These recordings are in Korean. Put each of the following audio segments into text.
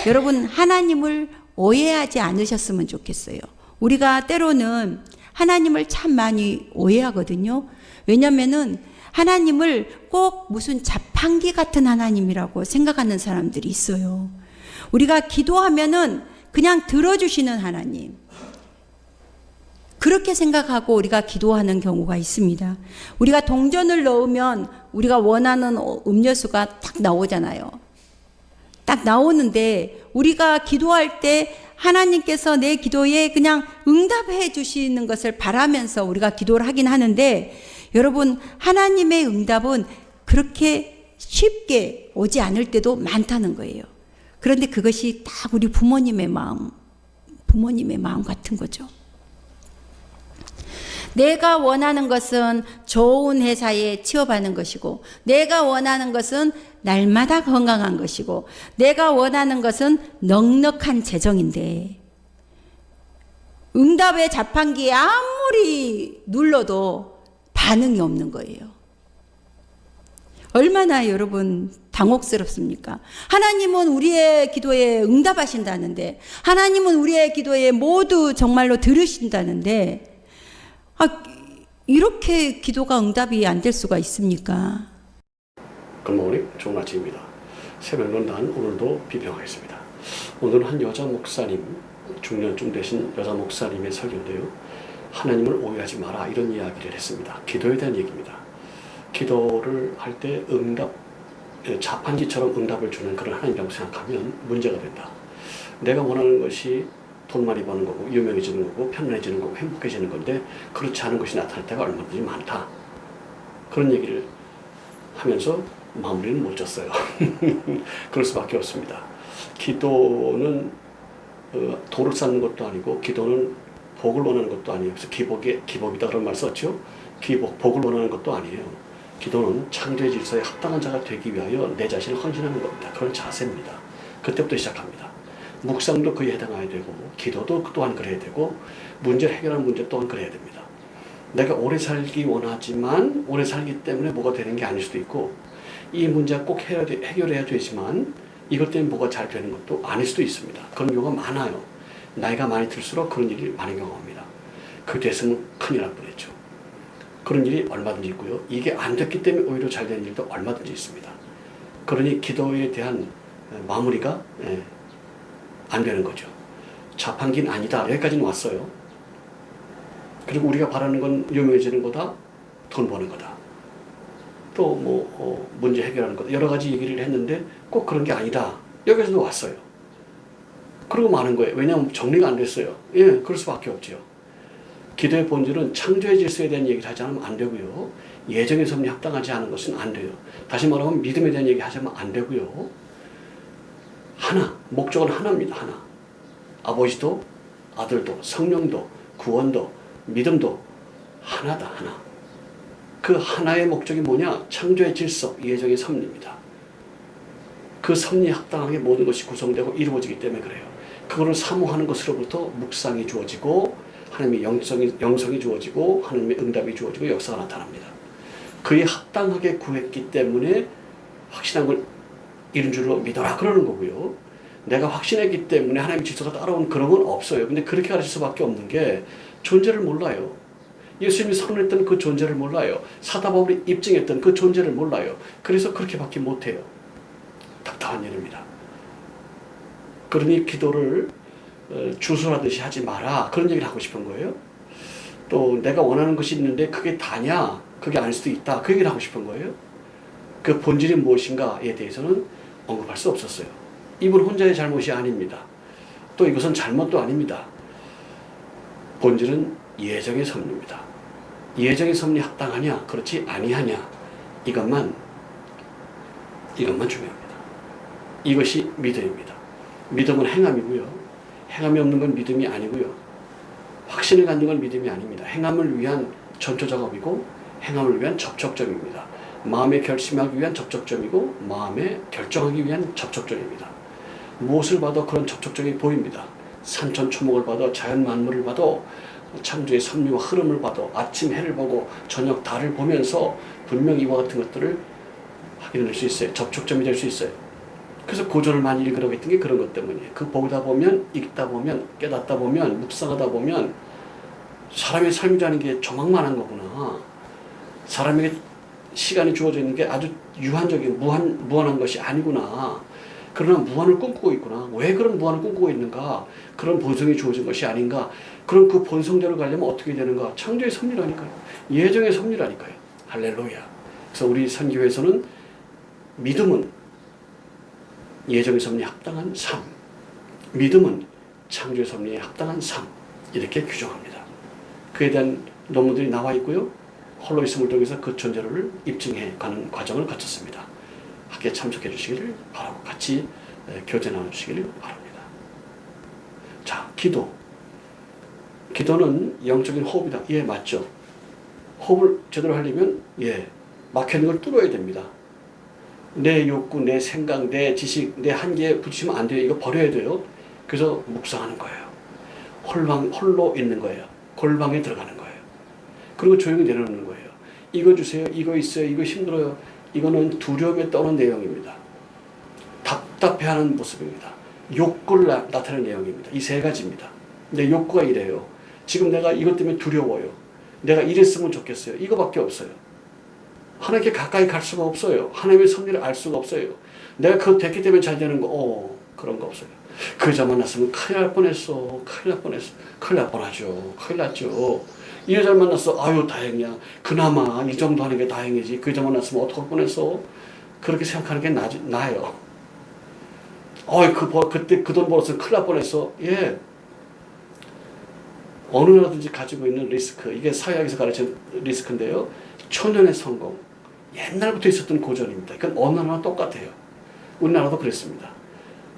여러분, 하나님을 오해하지 않으셨으면 좋겠어요. 우리가 때로는 하나님을 참 많이 오해하거든요. 왜냐면은 하나님을 꼭 무슨 자판기 같은 하나님이라고 생각하는 사람들이 있어요. 우리가 기도하면은 그냥 들어주시는 하나님, 그렇게 생각하고 우리가 기도하는 경우가 있습니다. 우리가 동전을 넣으면 우리가 원하는 음료수가 딱 나오잖아요. 딱 나오는데 우리가 기도할 때 하나님께서 내 기도에 그냥 응답해 주시는 것을 바라면서 우리가 기도를 하긴 하는데, 여러분, 하나님의 응답은 그렇게 쉽게 오지 않을 때도 많다는 거예요. 그런데 그것이 딱 우리 부모님의 마음 같은 거죠. 내가 원하는 것은 좋은 회사에 취업하는 것이고, 내가 원하는 것은 날마다 건강한 것이고, 내가 원하는 것은 넉넉한 재정인데, 응답의 자판기에 아무리 눌러도 반응이 없는 거예요. 얼마나 여러분 당혹스럽습니까? 하나님은 우리의 기도에 응답하신다는데, 하나님은 우리의 기도에 모두 정말로 들으신다는데, 이렇게 기도가 응답이 안 될 수가 있습니까? 굿모닝, 좋은 아침입니다. 새벽론단 오늘도 비평하겠습니다. 오늘은 한 여자 목사님, 중년쯤 되신 여자 목사님의 설교인데요. 하나님을 오해하지 마라, 이런 이야기를 했습니다. 기도에 대한 얘기입니다. 기도를 할 때 자판기처럼 응답을 주는 그런 하나님이라고 생각하면 문제가 된다. 내가 원하는 것이 돈 많이 버는 거고, 유명해지는 거고, 편안해지는 거고, 행복해지는 건데, 그렇지 않은 것이 나타날 때가 얼마든지 많다. 그런 얘기를 하면서 마무리는 못 졌어요. 그럴 수밖에 없습니다. 기도는 도를 쌓는 것도 아니고, 기도는 복을 원하는 것도 아니에요. 그래서 기복이다 그런 말 썼죠. 복을 원하는 것도 아니에요. 기도는 창조의 질서에 합당한 자가 되기 위하여 내 자신을 헌신하는 겁니다. 그런 자세입니다. 그때부터 시작합니다. 묵상도 그에 해당해야 되고, 기도도 또한 그래야 되고, 문제를 해결하는 문제 또한 그래야 됩니다. 내가 오래 살기 원하지만 오래 살기 때문에 뭐가 되는 게 아닐 수도 있고, 이 문제가 꼭 해결해야 되지만 이것 때문에 뭐가 잘 되는 것도 아닐 수도 있습니다. 그런 경우가 많아요. 나이가 많이 들수록 그런 일이 많이 경험합니다. 그 됐으면 큰일 날 뻔했죠. 그런 일이 얼마든지 있고요. 이게 안 됐기 때문에 오히려 잘 되는 일도 얼마든지 있습니다. 그러니 기도에 대한 마무리가 안 되는 거죠. 자판기는 아니다. 여기까지는 왔어요. 그리고 우리가 바라는 건 유명해지는 거다, 돈 버는 거다, 또 문제 해결하는 거다, 여러 가지 얘기를 했는데 꼭 그런 게 아니다. 여기까지도 왔어요. 그러고 마는 거예요. 왜냐하면 정리가 안 됐어요. 그럴 수밖에 없죠. 기도의 본질은 창조의 질서에 대한 얘기를 하지 않으면 안 되고요. 예정의 섭리 합당하지 않은 것은 안 돼요. 다시 말하면 믿음에 대한 얘기 하자면 안 되고요. 목적은 하나입니다. 하나. 아버지도, 아들도, 성령도, 구원도, 믿음도 하나다. 하나. 그 하나의 목적이 뭐냐? 창조의 질서, 예정의 섭리입니다. 그 섭리에 합당하게 모든 것이 구성되고 이루어지기 때문에 그래요. 그거를 사모하는 것으로부터 묵상이 주어지고, 하나님의 영성이 주어지고, 하나님의 응답이 주어지고, 역사가 나타납니다. 그에 합당하게 구했기 때문에 확신한 걸 이룬 줄로 믿어라 그러는 거고요. 내가 확신했기 때문에 하나님의 질서가 따라온 그런 건 없어요. 근데 그렇게 가르칠 수밖에 없는 게 존재를 몰라요. 예수님이 선언했던 그 존재를 몰라요. 사도 바울이 입증했던 그 존재를 몰라요. 그래서 그렇게밖에 못해요. 답답한 일입니다. 그러니 기도를 주술하듯이 하지 마라, 그런 얘기를 하고 싶은 거예요. 또 내가 원하는 것이 있는데 그게 다냐? 그게 아닐 수도 있다, 그 얘기를 하고 싶은 거예요. 그 본질이 무엇인가에 대해서는 언급할 수 없었어요. 이분 혼자의 잘못이 아닙니다. 또 이것은 잘못도 아닙니다. 본질은 예정의 섭리입니다. 예정의 섭리 합당하냐, 그렇지 아니하냐, 이것만 중요합니다. 이것이 믿음입니다. 믿음은 행함이고요. 행함이 없는 건 믿음이 아니고요. 확신을 갖는 건 믿음이 아닙니다. 행함을 위한 전초 작업이고, 행함을 위한 접촉점입니다. 마음에 결심하기 위한 접촉점이고, 마음에 결정하기 위한 접촉점입니다. 무엇을 봐도 그런 접촉점이 보입니다. 산천초목을 봐도, 자연 만물을 봐도, 창조의 섭리와 흐름을 봐도, 아침 해를 보고 저녁 달을 보면서 분명히 이와 같은 것들을 확인할 수 있어요. 접촉점이 될 수 있어요. 그래서 고전을 많이 읽으라고 했던 게 그런 것 때문이에요. 그 보다 보면, 읽다 보면, 깨닫다 보면, 묵상하다 보면 사람의 삶이라는 게 조망만한 거구나. 사람에게 시간이 주어져 있는 게 아주 유한적인 무한한 것이 아니구나. 그러나 무한을 꿈꾸고 있구나. 왜 그런 무한을 꿈꾸고 있는가? 그런 본성이 주어진 것이 아닌가? 그럼 그 본성대로 가려면 어떻게 되는가? 창조의 섭리라니까요. 예정의 섭리라니까요. 할렐루야. 그래서 우리 선교회에서는 믿음은 예정의 섭리에 합당한 삶, 믿음은 창조의 섭리에 합당한 삶, 이렇게 규정합니다. 그에 대한 논문들이 나와 있고요. 홀로이즘을 통해서 그 존재를 입증해 가는 과정을 거쳤습니다. 학교에 참석해 주시기를 바라고 같이 교제 나눠주시기를 바랍니다. 자, 기도. 기도는 영적인 호흡이다. 예, 맞죠. 호흡을 제대로 하려면 막혀있는 걸 뚫어야 됩니다. 내 욕구, 내 생각, 내 지식, 내 한계에 부딪히면 안 돼요. 이거 버려야 돼요. 그래서 묵상하는 거예요. 홀로 있는 거예요. 골방에 들어가는 거예요. 그리고 조용히 내려놓는 거예요. 이거 주세요. 이거 있어요. 이거 힘들어요. 이거는 두려움에 떠는 내용입니다. 답답해하는 모습입니다. 욕구를 나타내는 내용입니다. 이 세 가지입니다. 내 욕구가 이래요. 지금 내가 이것 때문에 두려워요. 내가 이랬으면 좋겠어요. 이거밖에 없어요. 하나님께 가까이 갈 수가 없어요. 하나님의 섭리를 알 수가 없어요. 내가 그거 됐기 때문에 잘 되는 거, 그런 거 없어요. 그 여자 만났으면 큰일 날 뻔했어. 큰일 날 뻔했어. 큰일 날 뻔하죠. 큰일 났죠. 이 여자를 만났어. 아유, 다행이야. 그나마 이 정도 하는 게 다행이지. 그 여자 만났으면 어떡할 뻔했어. 그렇게 생각하는 게 나아요. 그때 그 돈 벌었으면 큰일 날 뻔했어. 예. 어느 나라든지 가지고 있는 리스크. 이게 사회학에서 가르치는 리스크인데요. 초년의 성공. 옛날부터 있었던 고전입니다. 이건 어느 나라나 똑같아요. 우리나라도 그랬습니다.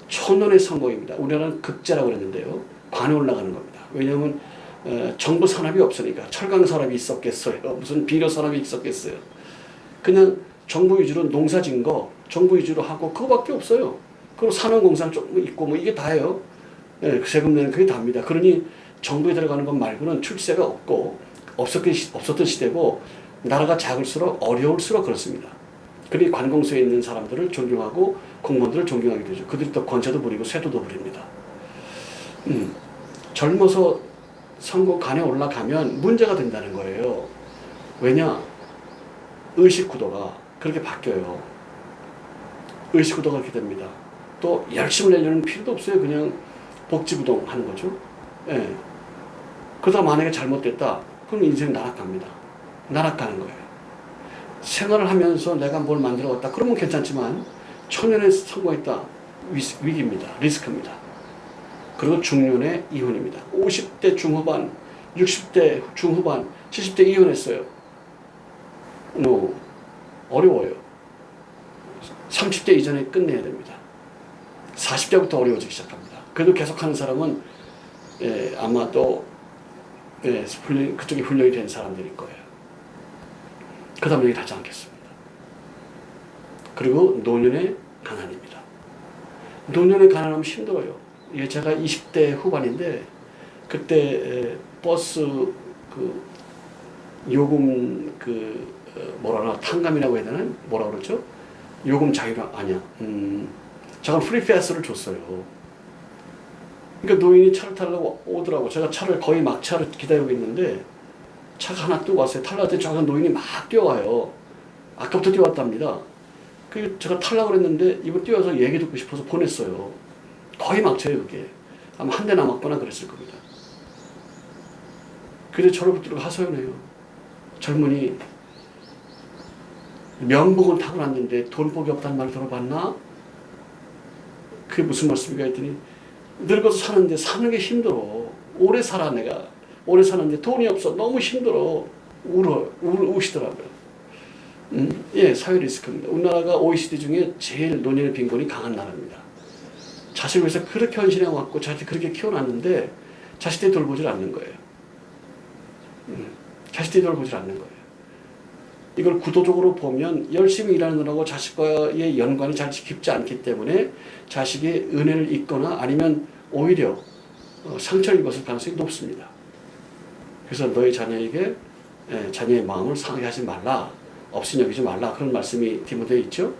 초년의 성공입니다. 우리나라는 극자라고 그랬는데요. 관에 올라가는 겁니다. 왜냐하면 정부 산업이 없으니까. 철강 산업이 있었겠어요. 무슨 비료 산업이 있었겠어요. 그냥 정부 위주로 농사 짓는 거 정부 위주로 하고 그거밖에 없어요. 그리고 산업공상 조금 있고 뭐 이게 다예요. 세금 내는 그게 답니다. 그러니 정부에 들어가는 것 말고는 출세가 없었던 시대고 나라가 작을수록 어려울수록 그렇습니다. 그러니 관공서에 있는 사람들을 존경하고 공무원들을 존경하게 되죠. 그들이 또 권세도 부리고 세도도 부립니다. 젊어서 선거관에 올라가면 문제가 된다는 거예요. 왜냐? 의식 구도가 그렇게 바뀌어요. 의식 구도가 그렇게 됩니다. 또 열심을 내려는 필요도 없어요. 그냥 복지부동 하는 거죠. 예. 그러다가 만약에 잘못됐다. 그럼 인생 나락갑니다. 나락가는 거예요. 생활을 하면서 내가 뭘 만들어왔다. 그러면 괜찮지만 초년에 성공했다. 위기입니다. 리스크입니다. 그리고 중년의 이혼입니다. 50대 중후반, 60대 중후반, 70대 이혼했어요. 어려워요. 30대 이전에 끝내야 됩니다. 40대부터 어려워지기 시작합니다. 그래도 계속하는 사람은 아마 또 그쪽에 훈련이 된 사람들일 거예요. 그 다음 얘기를 하지 않겠습니다. 그리고 노년의 가난입니다. 노년의 가난하면 힘들어요. 제가 20대 후반인데 그때 버스 요금 탕감이라고 해야 되나? 뭐라 그러죠? 요금 자유라 아니야. 잠깐 프리패스를 줬어요. 그러니까 노인이 차를 타려고 오더라고. 제가 차를 거의 막차를 기다리고 있는데 차가 하나 또 왔어요. 탈락할 때 저가 노인이 막 뛰어와요. 아까부터 뛰어왔답니다. 그래서 제가 타려고 그랬는데 이번 뛰어와서 얘기 듣고 싶어서 보냈어요. 거의 막차예요, 그게. 아마 한 대 남았거나 그랬을 겁니다. 그래서 저를 붙들고 하소연해요. 젊은이 명복은 타고났는데 돈복이 없다는 말 들어봤나? 그게 무슨 말씀인가 했더니 늙어서 사는데 사는 게 힘들어. 오래 살아 내가. 오래 사는데 돈이 없어. 너무 힘들어. 우시더라고요. 사회 리스크입니다. 우리나라가 OECD 중에 제일 노년의 빈곤이 강한 나라입니다. 자식을 위해서 그렇게 헌신해왔고 자식 그렇게 키워놨는데 자식들이 돌보질 않는 거예요. 자식들이 돌보질 않는 거예요. 이걸 구도적으로 보면 열심히 일하느라고 자식과의 연관이 잘 깊지 않기 때문에 자식이 은혜를 입거나 아니면 오히려 상처를 입었을 가능성이 높습니다. 그래서 너희 자녀에게 자녀의 마음을 상하게 하지 말라. 없인 여기지 말라. 그런 말씀이 디모데에 있죠.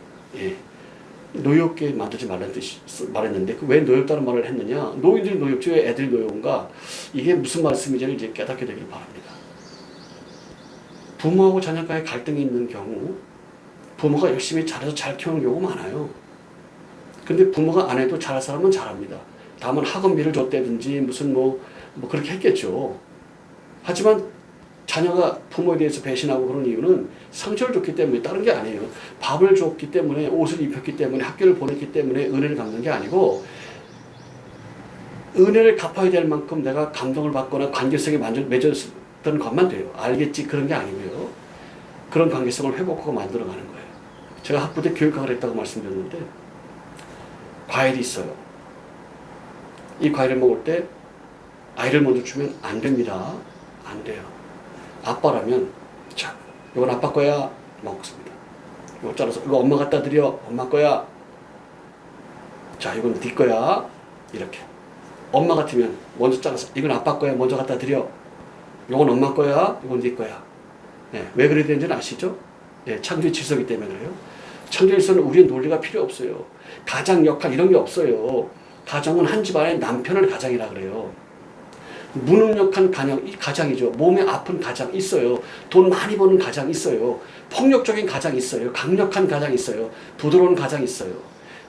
노엽게 만들지 말라는 뜻이 말했는데 왜 노엽다는 말을 했느냐? 노인들이 노엽지 왜 애들이 노여운가? 이게 무슨 말씀인지를 이제 깨닫게 되길 바랍니다. 부모하고 자녀간의 갈등이 있는 경우 부모가 열심히 잘해서 잘 키우는 경우가 많아요. 근데 부모가 안 해도 잘할 사람은 잘합니다. 다만 학원비를 줬다든지 무슨 뭐 그렇게 했겠죠. 하지만 자녀가 부모에 대해서 배신하고 그런 이유는 상처를 줬기 때문에 다른 게 아니에요. 밥을 줬기 때문에 옷을 입혔기 때문에 학교를 보냈기 때문에 은혜를 갚는 게 아니고 은혜를 갚아야 될 만큼 내가 감동을 받거나 관계성이 맺었던 것만 돼요. 알겠지 그런 게 아니고요. 그런 관계성을 회복하고 만들어가는 거예요. 제가 학부 때 교육학을 했다고 말씀드렸는데 과일이 있어요. 이 과일을 먹을 때 아이를 먼저 주면 안 됩니다. 안 돼요. 아빠라면 자, 이건 아빠 거야 먹습니다. 이거 잘라서 이거 엄마 갖다 드려 엄마 거야. 자, 이건 네 거야 이렇게. 엄마 같으면 먼저 잘라서 이건 아빠 거야 먼저 갖다 드려. 이건 엄마 거야 이건 네 거야. 네, 왜 그래야 되는지는 아시죠? 네, 창조의 질서이기 때문에 그래요. 창조의 질서는 우리의 논리가 필요 없어요. 가장 역할 이런 게 없어요. 가정은 한 집안의 남편을 가장이라 그래요. 무능력한 가장이죠. 몸에 아픈 가장 있어요. 돈 많이 버는 가장 있어요. 폭력적인 가장 있어요. 강력한 가장 있어요. 부드러운 가장 있어요.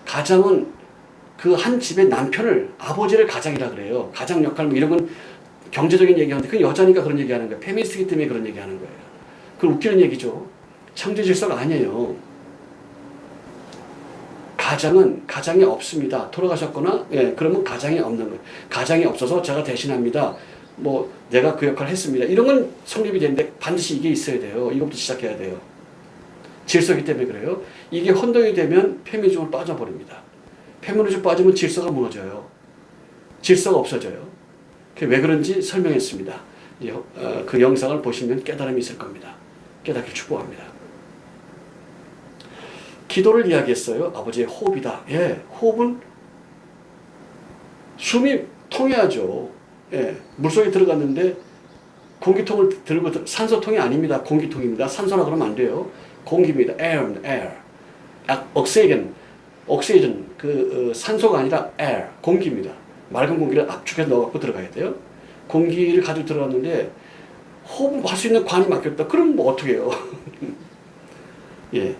가장은 그 한 집의 남편을 아버지를 가장이라 그래요. 가장 역할 뭐 이런 건 경제적인 얘기하는데 그건 여자니까 그런 얘기하는 거예요. 페미니스트이기 때문에 그런 얘기하는 거예요. 그건 웃기는 얘기죠. 창조 질서가 아니에요. 가장은 가장이 없습니다. 돌아가셨거나 그러면 가장이 없는 거예요. 가장이 없어서 제가 대신합니다. 뭐 내가 그 역할을 했습니다. 이런 건 성립이 되는데 반드시 이게 있어야 돼요. 이것부터 시작해야 돼요. 질서이기 때문에 그래요. 이게 혼동이 되면 페미니즘으로 빠져버립니다. 페미니즘 빠지면 질서가 무너져요. 질서가 없어져요. 왜 그런지 설명했습니다. 그 영상을 보시면 깨달음이 있을 겁니다. 깨닫길 축복합니다. 기도를 이야기했어요. 아버지의 호흡이다. 예, 호흡은 숨이 통해야죠. 예, 물속에 들어갔는데 공기통을 들고 산소통이 아닙니다. 공기통입니다. 산소라 그러면 안 돼요. 공기입니다. air. oxygen 산소가 아니라 air, 공기입니다. 맑은 공기를 압축해서 넣어갖고 들어가야 돼요. 공기를 가지고 들어갔는데 호흡할 수 있는 관이 막혔다. 그럼 뭐 어떻게 해요? 예.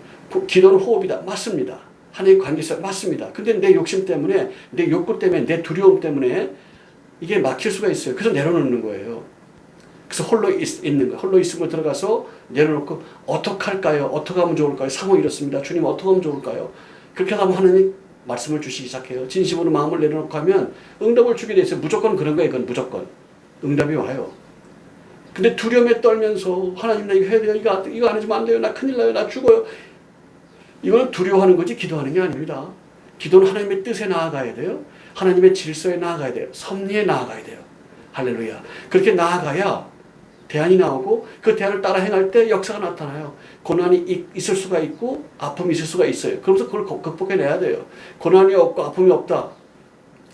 기도는 호흡이다. 맞습니다. 하나님의 관계성 맞습니다. 근데 내 욕심 때문에, 내 욕구 때문에, 내 두려움 때문에 이게 막힐 수가 있어요. 그래서 내려놓는 거예요. 그래서 홀로 있는 거예요. 홀로 있음으로 들어가서 내려놓고 어떻게 할까요? 어떻게 하면 좋을까요? 상황이 이렇습니다. 주님 어떻게 하면 좋을까요? 그렇게 하면 하나님 말씀을 주시기 시작해요. 진심으로 마음을 내려놓고 하면 응답을 주게 돼 있어요. 무조건 그런 거예요. 그건 무조건. 응답이 와요. 근데 두려움에 떨면서 하나님 나 이거 해야 돼요. 이거 안 해주면 안 돼요. 나 큰일 나요. 나 죽어요. 이거는 두려워하는 거지 기도하는 게 아닙니다. 기도는 하나님의 뜻에 나아가야 돼요. 하나님의 질서에 나아가야 돼요. 섭리에 나아가야 돼요. 할렐루야. 그렇게 나아가야 대안이 나오고 그 대안을 따라 행할 때 역사가 나타나요. 고난이 있을 수가 있고 아픔이 있을 수가 있어요. 그러면서 그걸 극복해내야 돼요. 고난이 없고 아픔이 없다.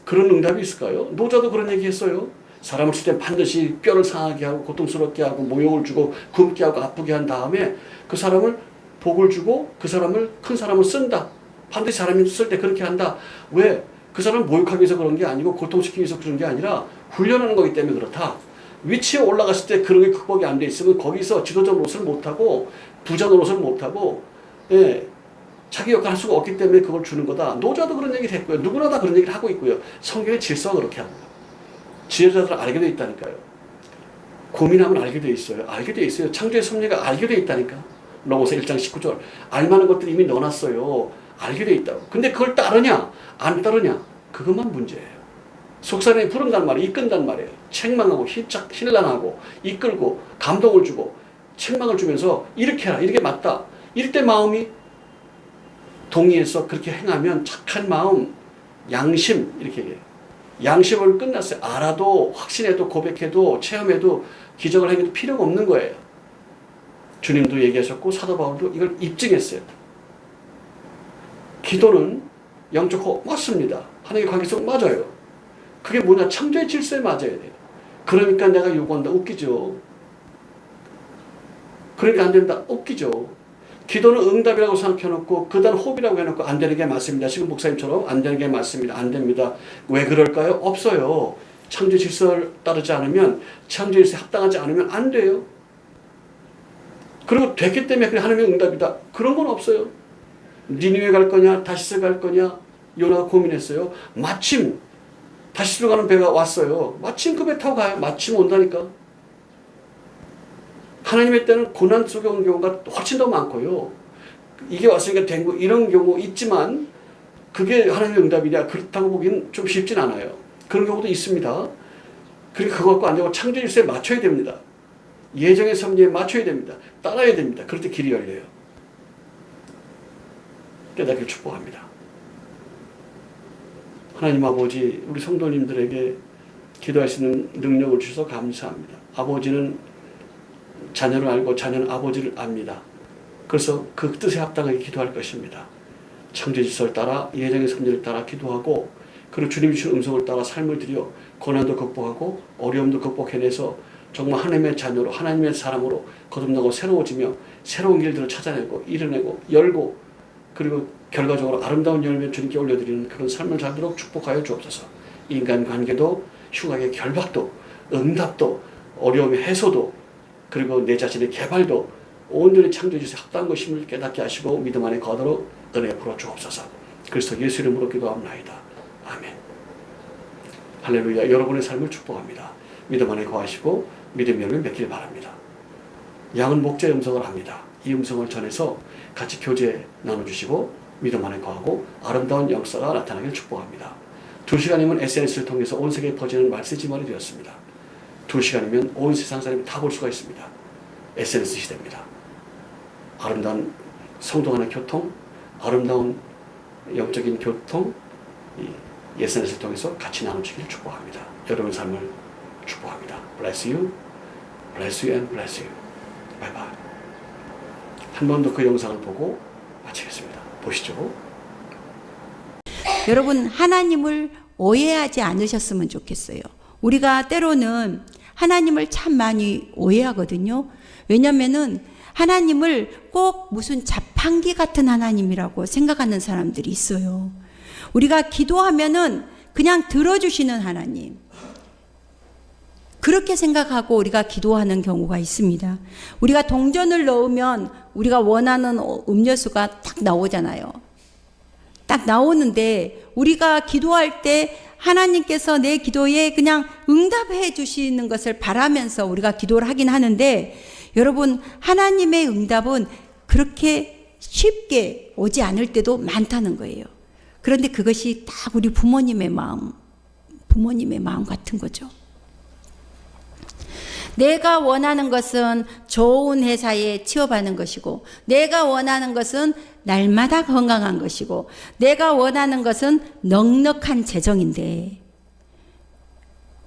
그런 응답이 있을까요? 노자도 그런 얘기 했어요. 사람을 쓸 때 반드시 뼈를 상하게 하고 고통스럽게 하고 모욕을 주고 굶게 하고 아프게 한 다음에 그 사람을 복을 주고 그 사람을 큰 사람을 쓴다. 반드시 사람이 쓸 때 그렇게 한다. 왜? 그 사람을 모욕하기 위해서 그런 게 아니고 고통시키기 위해서 그런 게 아니라 훈련하는 거기 때문에 그렇다. 위치에 올라갔을 때 그런 게 극복이 안 돼 있으면 거기서 지도자 노릇을 못하고 부자 노릇을 못하고 자기 역할 할 수가 없기 때문에 그걸 주는 거다. 노자도 그런 얘기를 했고요. 누구나 다 그런 얘기를 하고 있고요. 성경의 질서가 그렇게 합니다. 지혜자들은 알게 돼 있다니까요. 고민하면 알게 돼 있어요. 알게 돼 있어요. 창조의 섭리가 알게 돼 있다니까. 로마서 1장 19절. 알만한 것들이 이미 넣어놨어요. 알게 돼 있다고. 근데 그걸 따르냐 안 따르냐 그것만 문제예요. 속사람이 부른단 말이에요. 이끈단 말이에요. 책망하고 신랑하고 이끌고 감동을 주고 책망을 주면서 이렇게 해라. 이렇게 맞다. 이럴 때 마음이 동의해서 그렇게 행하면 착한 마음, 양심 이렇게 얘기해요. 양심을 끝났어요. 알아도 확신해도 고백해도 체험해도 기적을 행해도 필요가 없는 거예요. 주님도 얘기하셨고 사도 바울도 이걸 입증했어요. 기도는 영적 호흡 맞습니다. 하나님의 관계성 맞아요. 그게 뭐냐? 창조의 질서에 맞아야 돼요. 그러니까 내가 요구한다. 웃기죠. 그러니까 안 된다. 웃기죠. 기도는 응답이라고 생각해놓고 그다음 호흡이라고 해놓고 안 되는 게 맞습니다. 지금 목사님처럼 안 되는 게 맞습니다. 안 됩니다. 왜 그럴까요? 없어요. 창조 질서를 따르지 않으면, 창조 질서에 합당하지 않으면 안 돼요. 그리고 됐기 때문에 그게 하나님의 응답이다. 그런 건 없어요. 니느웨 갈 거냐, 다시스 갈 거냐, 요나가 고민했어요. 마침 다시스로 가는 배가 왔어요. 마침 그 배 타고 가요. 마침 온다니까. 하나님의 때는 고난 속에 온 경우가 훨씬 더 많고요. 이게 왔으니까 된 거, 이런 경우 있지만 그게 하나님의 응답이냐, 그렇다고 보기는 좀 쉽진 않아요. 그런 경우도 있습니다. 그러니까 그거 갖고 안 되고 창조 질서에 맞춰야 됩니다. 예정의 섭리에 맞춰야 됩니다. 따라야 됩니다. 그럴 때 길이 열려요. 깨닫기를 축복합니다. 하나님 아버지, 우리 성도님들에게 기도할 수 있는 능력을 주셔서 감사합니다. 아버지는 자녀를 알고 자녀는 아버지를 압니다. 그래서 그 뜻에 합당하게 기도할 것입니다. 창조 질서를 따라 예정의 섭리를 따라 기도하고, 그리고 주님이 주신 음성을 따라 삶을 들여 고난도 극복하고 어려움도 극복해내서 정말 하나님의 자녀로, 하나님의 사람으로 거듭나고 새로워지며 새로운 길들을 찾아내고 이뤄내고 열고, 그리고 결과적으로 아름다운 열매 주님께 올려드리는 그런 삶을 살도록 축복하여 주옵소서. 인간관계도, 흉악의 결박도, 응답도, 어려움의 해소도, 그리고 내 자신의 개발도 온전히 창조주에서 합당한 것임을 깨닫게 하시고 믿음 안에 거더러 은혜 풀어 주옵소서. 그리스도 예수 이름으로 기도합나이다. 아멘. 할렐루야. 여러분의 삶을 축복합니다. 믿음 안에 거하시고 믿음의 열매 맺길 바랍니다. 양은 목자의 음성을 합니다. 이 음성을 전해서 같이 교제 나눠주시고 믿음 안에 거하고 아름다운 역사가 나타나길 축복합니다. 2시간이면 SNS를 통해서 온 세계에 퍼지는 말세지말이 되었습니다. 2시간이면 온 세상 사람이 다 볼 수가 있습니다. SNS 시대입니다. 아름다운 성도 간의 교통, 아름다운 영적인 교통, 이 SNS를 통해서 같이 나눠주길 축복합니다. 여러분의 삶을 축복합니다. Bless you, bless you and bless you. Bye bye. 한 번 더 그 영상을 보고 마치겠습니다. 보시죠. 여러분, 하나님을 오해하지 않으셨으면 좋겠어요. 우리가 때로는 하나님을 참 많이 오해하거든요. 왜냐면은 하나님을 꼭 무슨 자판기 같은 하나님이라고 생각하는 사람들이 있어요. 우리가 기도하면은 그냥 들어주시는 하나님, 그렇게 생각하고 우리가 기도하는 경우가 있습니다. 우리가 동전을 넣으면 우리가 원하는 음료수가 딱 나오잖아요. 딱 나오는데 우리가 기도할 때 하나님께서 내 기도에 그냥 응답해 주시는 것을 바라면서 우리가 기도를 하긴 하는데, 여러분, 하나님의 응답은 그렇게 쉽게 오지 않을 때도 많다는 거예요. 그런데 그것이 딱 우리 부모님의 마음 같은 거죠. 내가 원하는 것은 좋은 회사에 취업하는 것이고, 내가 원하는 것은 날마다 건강한 것이고, 내가 원하는 것은 넉넉한 재정인데,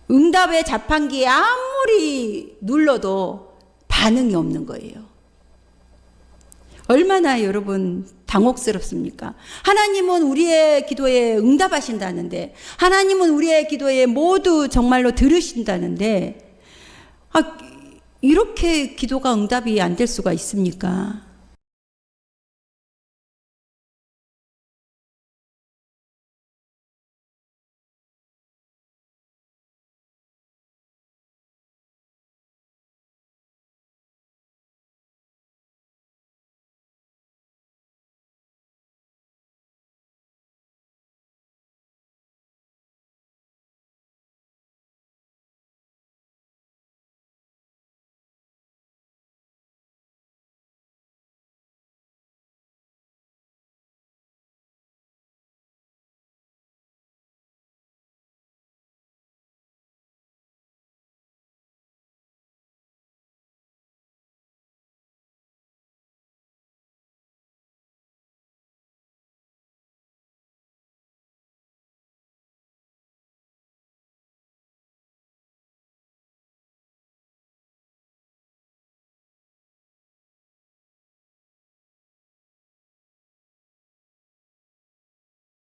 응답의 자판기에 아무리 눌러도 반응이 없는 거예요. 얼마나 여러분 당혹스럽습니까? 하나님은 우리의 기도에 응답하신다는데, 하나님은 우리의 기도에 모두 정말로 들으신다는데, 이렇게 기도가 응답이 안 될 수가 있습니까?